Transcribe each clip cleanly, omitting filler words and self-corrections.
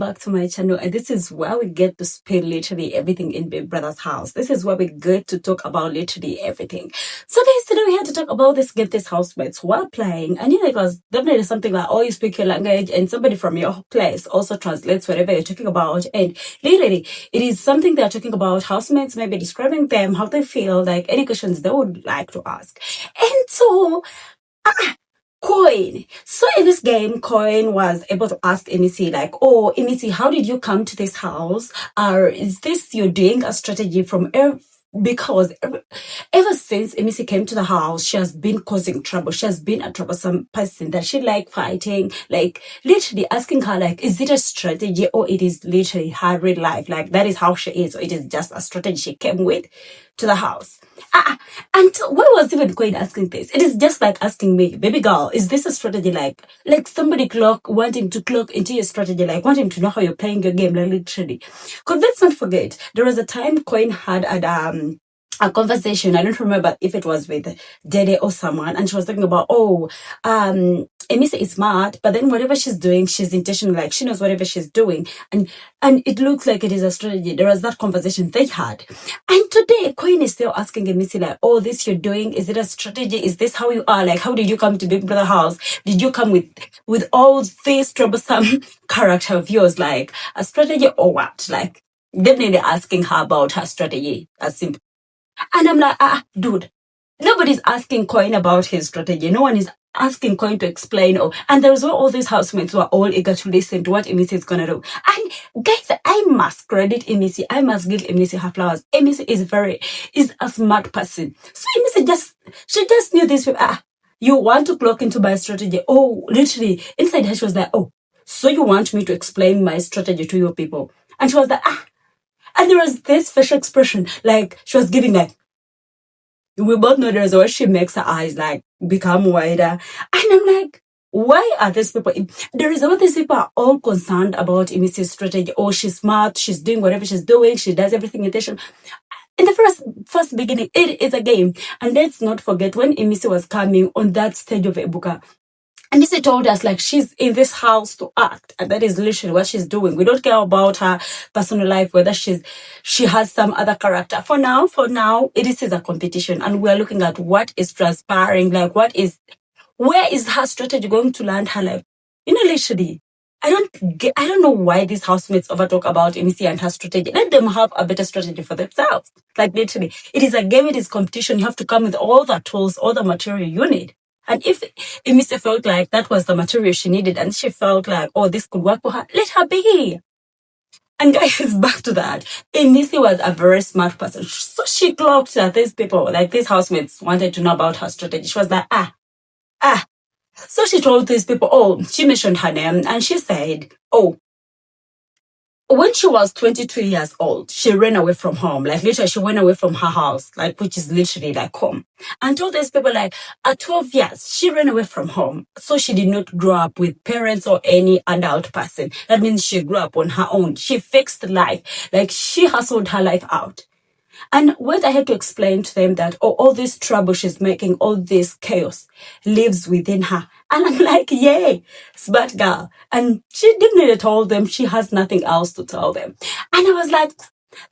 back to my channel, and this is where we get to spill literally everything in Big Brother's house. This is where we get to talk about literally everything. So guys, today we had to talk about this game, this housemates while playing, and it was definitely something like, oh, you speak your language and somebody from your place also translates whatever you're talking about, and literally it is something they're talking about, housemates, maybe describing them, how they feel, like any questions they would like to ask. And so Koyin. So in this game, Koyin was able to ask Imisi, like, oh, Imisi, how did you come to this house? Is this you're doing a strategy from because ever since Imisi came to the house, she has been causing trouble. She has been a troublesome person that she like fighting, like literally asking her, like, is it a strategy or it is literally her real life? Like that is how she is, or it is just a strategy she came with to the house. And why was even Queen asking this? It is just like asking me, baby girl, is this a strategy? Like somebody wanting to clock into your strategy, like wanting to know how you're playing your game, like literally. Because let's not forget, there was a time Queen had a conversation. I don't remember if it was with Dede or someone, and she was talking about, Emmy is smart, but then whatever she's doing, she's intentional, like she knows whatever she's doing, and it looks like it is a strategy. There was that conversation they had, and today Queen is still asking Emmy like, oh, this you're doing, is it a strategy? Is this how you are? Like, how did you come to Big Brother house? Did you come with all this troublesome character of yours, like a strategy or what? Like, definitely asking her about her strategy, as simple. And I'm like, dude, nobody's asking Koyin about his strategy. No one is asking Koyin to explain. And there's all these housemates who are all eager to listen to what Imisi is going to do. And guys, I must credit Imisi. I must give Imisi her flowers. Imisi is a smart person. So Imisi she just knew this. You want to clock into my strategy. Oh, literally, inside her, she was like, oh, so you want me to explain my strategy to your people? And she was like, And there was this facial expression, like she was giving like, we both know there's a way she makes her eyes like become wider. And I'm like, why are these people? There is all these people are all concerned about Imisi's strategy. Oh, she's smart, she's doing whatever she's doing, she does everything intention. In the first beginning, it is a game. And let's not forget when Imisi was coming on that stage of Ebuka, and Missy told us, like, she's in this house to act. And that is literally what she's doing. We don't care about her personal life, whether she has some other character. For now, it is a competition. And we're looking at what is transpiring. Like, where is her strategy going to land her? Like, literally, I don't know why these housemates overtalk about Imisi and her strategy. Let them have a better strategy for themselves. Like, literally, it is a game, it is competition. You have to come with all the tools, all the material you need. And if Imisi felt like that was the material she needed and she felt like, oh, this could work for her, let her be. And guys, back to that. Imisi was a very smart person. So she clocked that these people, like these housemates, wanted to know about her strategy. She was like, So she told these people, she mentioned her name and she said, when she was 22 years old, she ran away from home. Like, literally, she went away from her house, like, which is literally like home. And told these people, like, at 12 years, she ran away from home. So she did not grow up with parents or any adult person. That means she grew up on her own. She fixed life. Like, she hustled her life out. And when I had to explain to them that, all this trouble she's making, all this chaos lives within her. And I'm like, yay, smart girl. And she definitely told them she has nothing else to tell them. And I was like,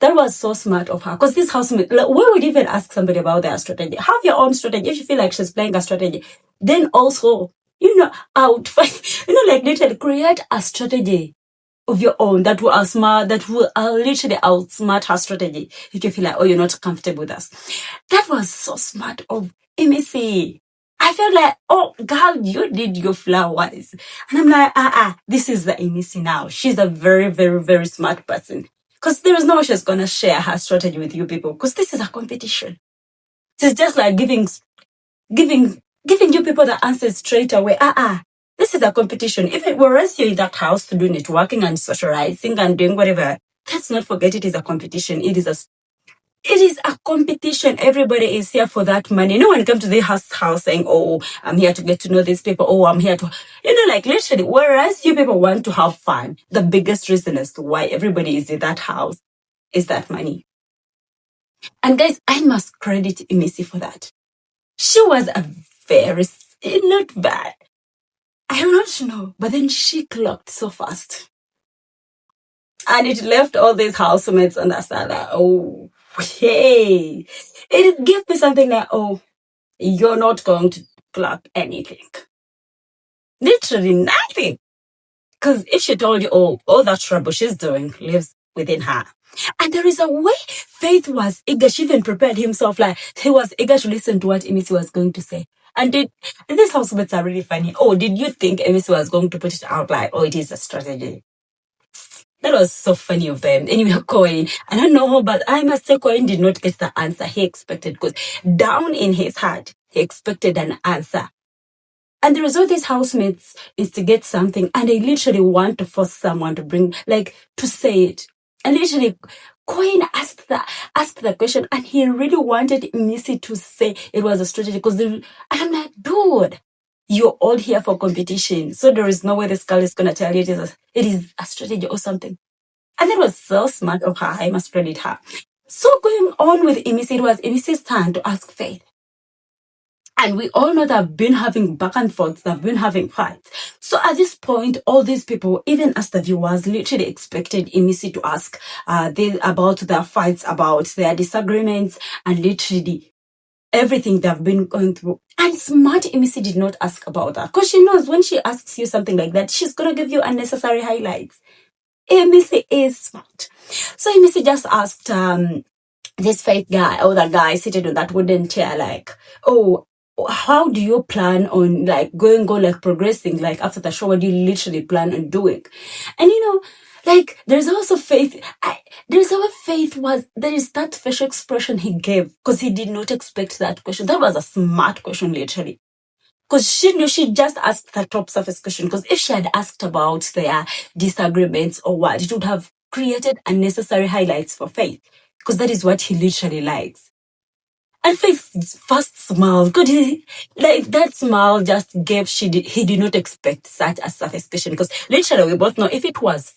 that was so smart of her. Because this housemate, like, why would you even ask somebody about their strategy? Have your own strategy. If you feel like she's playing a strategy, then also, like literally create a strategy of your own that will literally outsmart her strategy. If you feel like, you're not comfortable with us. That was so smart of Imisi. I felt like, girl, you did your flowers. And I'm like, this is the Imisi now. She's a very, very, very smart person. Because there is no way she's going to share her strategy with you people. Because this is a competition. It's just like giving you people the answers straight away. This is a competition. If it were us here in that house to do networking and socializing and doing whatever, let's not forget it is a competition. It is a competition. Everybody is here for that money. No one comes to the house saying, I'm here to get to know these people. I'm here to, like literally, whereas you people want to have fun, the biggest reason as to why everybody is in that house is that money. And guys, I must credit Imisi for that. She was not bad. I don't know, but then she clocked so fast. And it left all these housemates on the side like, oh, hey. It gave me something like, oh, you're not going to clock anything. Literally nothing. Because if she told you, oh, all that trouble she's doing lives within her. And there is a way Faith was eager. She even prepared himself, like he was eager to listen to what Imisi was going to say. And these housemates are really funny. Oh, did you think Imisi was going to put it out like, oh, it is a strategy? That was so funny of them. Anyway, Koyin, I don't know, but I must say Koyin did not get the answer he expected because down in his heart, he expected an answer. And the result is housemates instigate something and they literally want to force someone to bring, like, to say it. And literally, Koyin asked the question and he really wanted Imisi to say it was a strategy because I'm like, dude, you're all here for competition. So there is no way this girl is going to tell you it is a strategy or something. And that was so smart of her. I must credit her. So going on with Imisi, it was Imisi's turn to ask Faith. And we all know they've been having back and forth, they've been having fights. So at this point, all these people, even as the viewers, literally expected Imisi to ask about their fights, about their disagreements, and literally everything they've been going through. And smart Imisi did not ask about that. Because she knows when she asks you something like that, she's going to give you unnecessary highlights. Imisi is smart. So Imisi just asked this Faith guy, or that guy seated on that wooden chair, like, oh, how do you plan on like going like progressing like after the show? What do you literally plan on doing? And like there's also Faith. There's our Faith was there is that facial expression he gave because he did not expect that question. That was a smart question, literally. Because she knew she just asked the top surface question. Because if she had asked about their disagreements or what, it would have created unnecessary highlights for Faith. Because that is what he literally likes. And Faith's first smile, like that smile just gave, he did not expect such a surface question. Because literally we both know if it was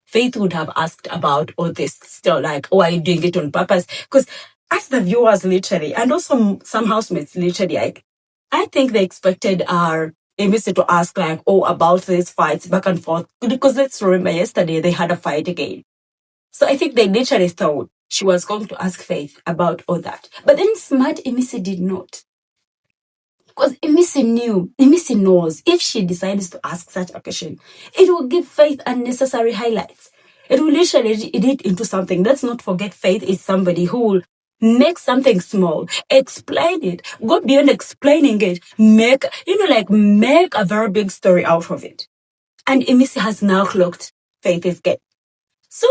Faith would have asked about all this still, like, oh, are you doing it on purpose? Because as the viewers literally, and also some housemates literally, like, I think they expected Emisi to ask like, oh, about these fights back and forth. Because let's remember yesterday they had a fight again. So I think they literally thought she was going to ask Faith about all that. But then smart Imisi did not. Because Imisi knows if she decides to ask such a question, it will give Faith unnecessary highlights. It will literally lead into something. Let's not forget Faith is somebody who will make something small, explain it, go beyond explaining it, make a very big story out of it. And Imisi has now clocked Faith is gay. So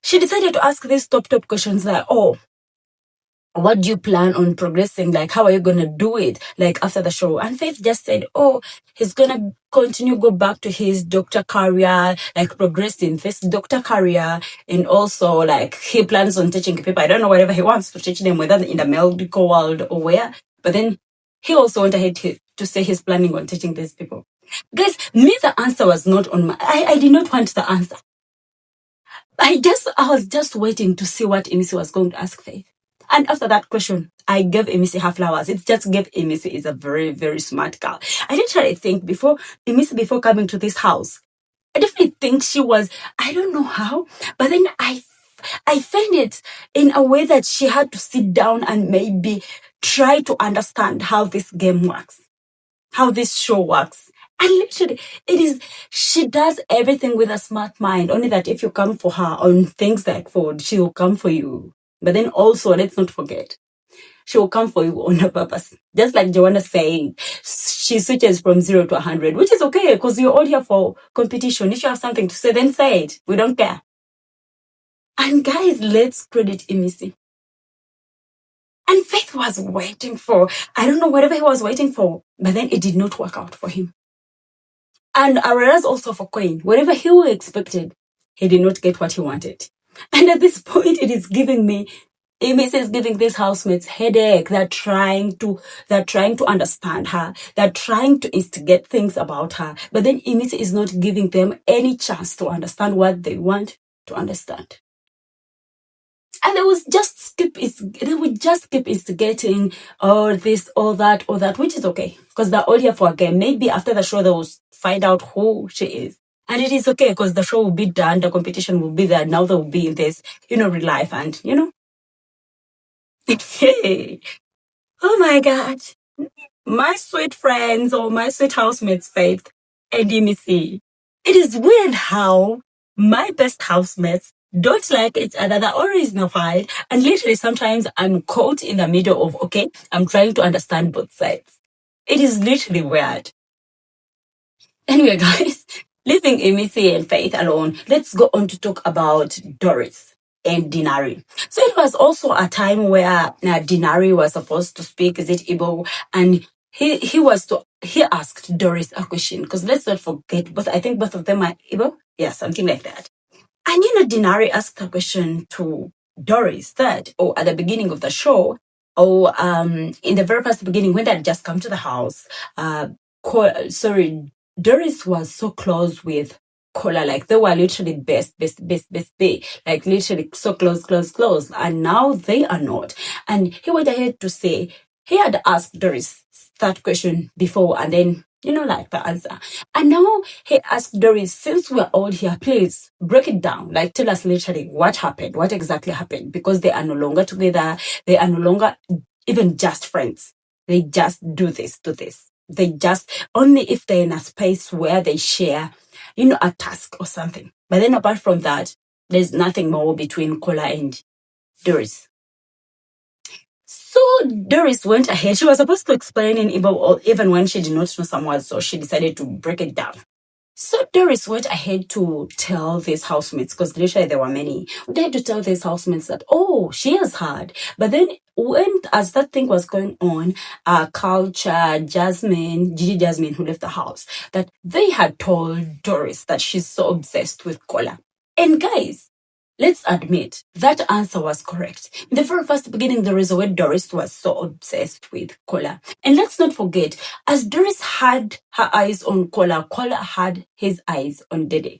she decided to ask these top questions like, oh, what do you plan on progressing? Like, how are you going to do it? Like, after the show. And Faith just said, oh, he's going to continue, go back to his doctor career, like progress in this doctor career. And also, like, he plans on teaching people. I don't know whatever he wants to teach them, whether in the medical world or where. But then he also went ahead to say he's planning on teaching these people. Guys, me, the answer was not on my... I did not want the answer. I was just waiting to see what Imisi was going to ask Faith. And after that question, I gave Imisi her flowers. It just gave Imisi is a very, very smart girl. I literally think before coming to this house, I definitely think she was, I don't know how, but then I find it in a way that she had to sit down and maybe try to understand how this game works, how this show works. And literally, she does everything with a smart mind. Only that if you come for her on things like food, she will come for you. But then also, let's not forget, she will come for you on her purpose. Just like Joanna saying, she switches from 0 to 100, which is okay because you're all here for competition. If you have something to say, then say it. We don't care. And guys, let's credit Imisi. And Faith was waiting for, I don't know, whatever he was waiting for, but then it did not work out for him. And whereas also for Koyin, whatever he expected, he did not get what he wanted. And at this point, it is giving me, Imisi is giving these housemates headache. They're trying to understand her. They're trying to instigate things about her. But then Imisi is not giving them any chance to understand what they want to understand. And they would just keep instigating all this, all that, which is okay. Because they're all here for a game. Maybe after the show, they will find out who she is. And it is okay because the show will be done, the competition will be there. Now they will be in this, real life. And, hey, oh my God. My sweet friends or my sweet housemates, Faith and Imisi. It is weird how my best housemates don't like each other. They're always in a fight. And literally sometimes I'm caught in the middle of, okay, I'm trying to understand both sides. It is literally weird. Anyway, guys, leaving Emisi and Faith alone, let's go on to talk about Doris and Denari. So it was also a time where Denari was supposed to speak, is it Igbo? And he asked Doris a question, because let's not forget, I think both of them are Igbo. Yeah, something like that. And Denari asked a question to Doris that, or at the beginning of the show, or in the very first beginning when they had just come to the house, Doris was so close with Kola, like they were literally best, like literally so close, and now they are not. And he went ahead to say he had asked Doris that question before, and then like the answer. And now he asked Doris, since we're all here, please break it down. Like, tell us literally what happened, what exactly happened, because they are no longer together. They are no longer even just friends. They just do this. They just, only if they're in a space where they share, a task or something. But then apart from that, there's nothing more between Kola and Doris. So Doris went ahead. She was supposed to explain in Igbo, even when she did not know some words, so she decided to break it down. So Doris went ahead to tell these housemates, because literally there were many, they had to tell these housemates that, oh, she has heard. But then as that thing was going on, Culture, Gigi Jasmine, who left the house, that they had told Doris that she's so obsessed with Kola. And guys, let's admit that answer was correct. In the very first beginning, there is a way Doris was so obsessed with Kola. And let's not forget, as Doris had her eyes on Kola, Kola had his eyes on Dede.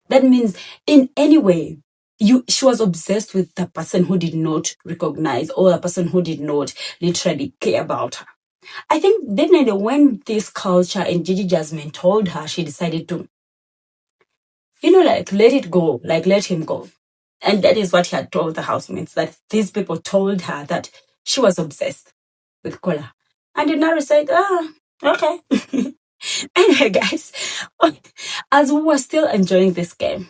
That means in any way, she was obsessed with the person who did not recognize, or the person who did not literally care about her. I think definitely when this Culture and Gigi Jasmine told her, she decided to, like let it go, like let him go. And that is what he had told the housemates, that these people told her that she was obsessed with Kola. And Denari said, okay. Anyway, guys, as we were still enjoying this game,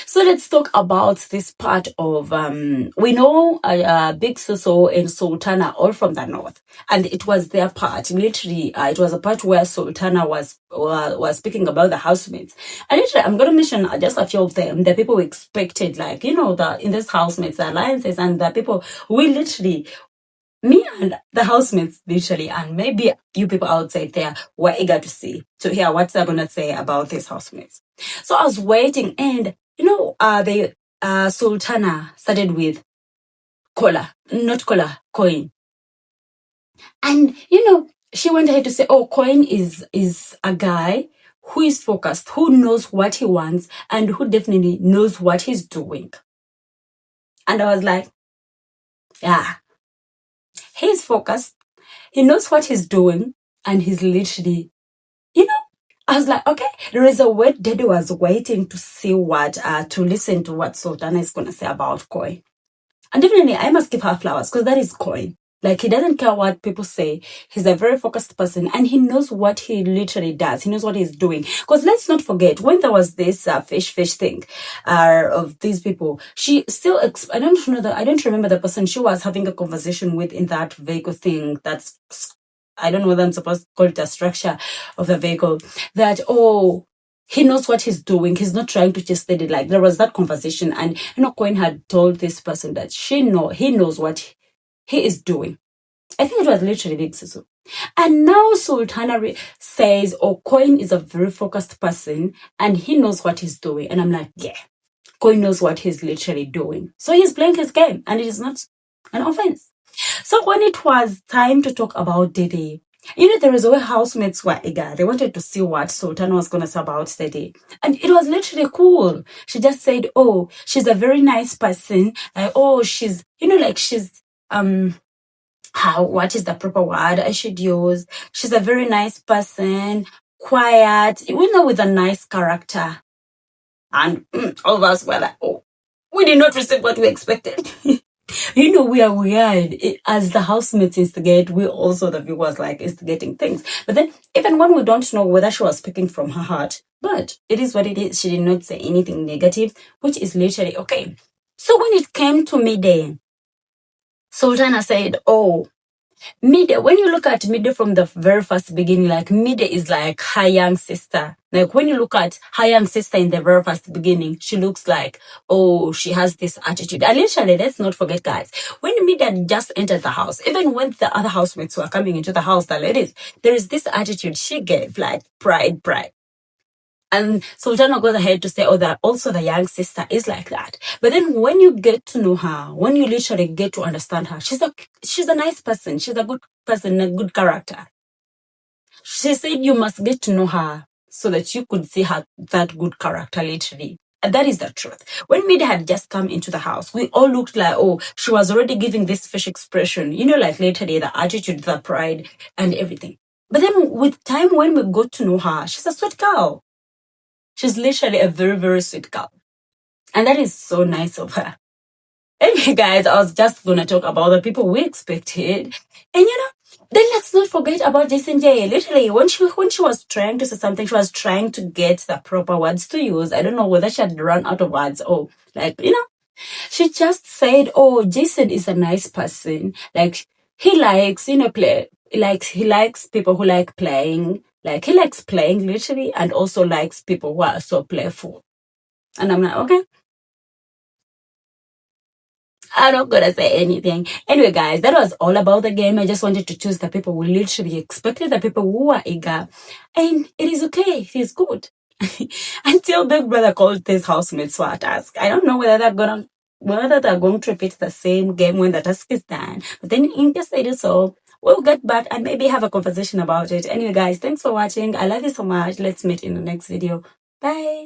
so let's talk about this part of, we know Big Suso and Sultana all from the north. And it was their part. Literally, it was a part where Sultana was speaking about the housemates. And literally, I'm going to mention just a few of them. The people we expected, like, in this housemates, the alliances, and the people we literally, me and the housemates, literally, and maybe you people outside there were eager to hear what they're going to say about these housemates. So I was waiting, and the Sultana started with Kola, not Kola, Koyin. And, she went ahead to say, oh, Koyin is a guy who is focused, who knows what he wants, and who definitely knows what he's doing. And I was like, yeah, he's focused, he knows what he's doing, and he's literally, I was like, okay, there is a word Daddy was waiting to see to listen to what Sultana is going to say about Koyin. And definitely, I must give her flowers, because that is Koyin. Like, he doesn't care what people say. He's a very focused person, and he knows what he literally does. He knows what he's doing. Because let's not forget, when there was this fish thing of these people, she still, I don't remember the person she was having a conversation with in that vehicle thing. I don't know whether I'm supposed to call it a structure of the vehicle. That, oh, he knows what he's doing. He's not trying to just steady. Like, there was that conversation, and Koyin had told this person that he knows what he is doing. I think it was literally Big Susu. And now Sultana says, oh, Koyin is a very focused person, and he knows what he's doing. And I'm like, yeah, Koyin knows what he's literally doing. So he's playing his game, and it is not an offense. So when it was time to talk about Dede, there is a way housemates were eager. They wanted to see what Sultana was going to say about Dede. And it was literally cool. She just said, oh, she's a very nice person. Oh, she's, she's, what is the proper word I should use? She's a very nice person. quiet, with a nice character. And all of us were like, oh, we did not receive what we expected. We are weird. As the housemates instigate, we also, the viewers, like instigating things. But then, even when we don't know whether she was speaking from her heart, but it is what it is. She did not say anything negative, which is literally okay. So when it came to midday, Sultana said, oh, Mide, when you look at Mide from the very first beginning, like Mide is like her young sister. Like when you look at her young sister in the very first beginning, she looks like, oh, she has this attitude. And literally, let's not forget, guys, when Mide had just entered the house, even when the other housemates were coming into the house, the ladies, there is this attitude she gave, like pride. And Sultana goes ahead to say, oh, that also the young sister is like that. But then when you get to know her, when you literally get to understand her, she's a nice person. She's a good person, a good character. She said you must get to know her so that you could see her, that good character literally. And that is the truth. When Mida had just come into the house, we all looked like, oh, she was already giving this fish expression, like literally the attitude, the pride and everything. But then with time, when we got to know her, she's a sweet girl. She's literally a very, very sweet girl. And that is so nice of her. Anyway, guys, I was just going to talk about the people we expected. And then let's not forget about Jason J. Literally, when she was trying to say something, she was trying to get the proper words to use. I don't know whether she had run out of words or she just said, oh, Jason is a nice person. Like, he likes, play. Like, he likes people who like playing. Like, he likes playing, literally, and also likes people who are so playful. And I'm like, okay. I'm not gonna say anything. Anyway, guys, that was all about the game. I just wanted to choose the people we literally expected, the people who were eager. And it is okay. It is good. Until Big Brother called these housemates for a task. I don't know whether they're going to repeat the same game when the task is done. But then in case they do so, we'll get back and maybe have a conversation about it. Anyway, guys, thanks for watching. I love you so much. Let's meet in the next video. Bye.